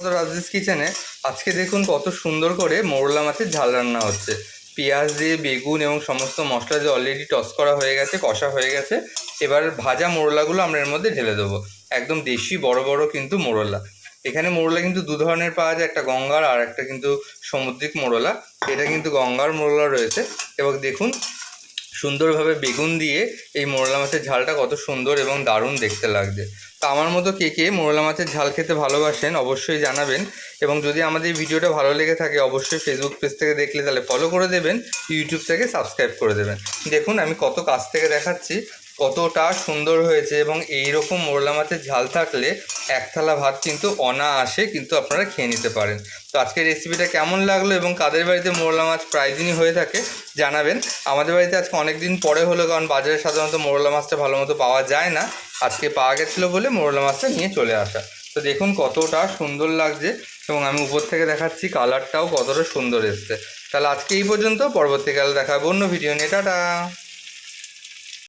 তো রাজদিস কিচেনে আজকে দেখুন কত সুন্দর করে মোরলা মাছের ঝাল রান্না হচ্ছে। পেঁয়াজ দিয়ে বেগুন এবং সমস্ত মশলা দিয়ে অলরেডি টস করা হয়ে গেছে, কষা হয়ে গেছে। এবার ভাজা মোরলাগুলো আমরা এর মধ্যে ঢেলে দেবো। একদম দেশি বড় বড় কিন্তু মোরলা। এখানে মোরলা কিন্তু দু ধরনের পাওয়া যায়, একটা গঙ্গার আর একটা কিন্তু সামুদ্রিক মোরলা। এটা কিন্তু গঙ্গার মোরলা রয়েছে। এবং দেখুন সুন্দরভাবে বেগুন দিয়ে এই মোরলা মাছের ঝালটা কত সুন্দর এবং দারুণ দেখতে লাগছে। তো আমার মতো কে কে মোরলা মাছের ঝাল খেতে ভালোবাসেন অবশ্যই জানাবেন। এবং যদি আমাদের ভিডিওটা ভালো লেগে থাকে অবশ্যই ফেসবুক পেজ থেকে দেখলে তাহলে ফলো করে দেবেন, ইউটিউব থেকে সাবস্ক্রাইব করে দেবেন। দেখুন আমি কত কাছ থেকে দেখাচ্ছি, কতটা সুন্দর হয়েছে। এবং এই রকম মোরলা মাছের ঝাল থাকলে এক থালা ভাত কিন্তু অনায়াসে কিন্তু আপনারা খেয়ে নিতে পারেন। তো আজকের রেসিপিটা কেমন লাগলো এবং কাদের বাড়িতে মোরলা মাছ প্রায় দিনই হয়ে থাকে জানাবেন। আমাদের বাড়িতে আজকে অনেক দিন পরে হলো, কারণ বাজারে সাধারণত মোরলা মাছটা ভালো মতো পাওয়া যায় না। আজকে পাওয়া গেছিলো বলে মোরলা মাছটা নিয়ে চলে আসা। তো দেখুন কতটা সুন্দর লাগছে এবং আমি উপর থেকে দেখাচ্ছি কালারটাও কতটা সুন্দর এসছে। তাহলে আজকে এই পর্যন্ত, পরবর্তীকালে দেখা হবে অন্য ভিডিও নিয়ে। টাটা।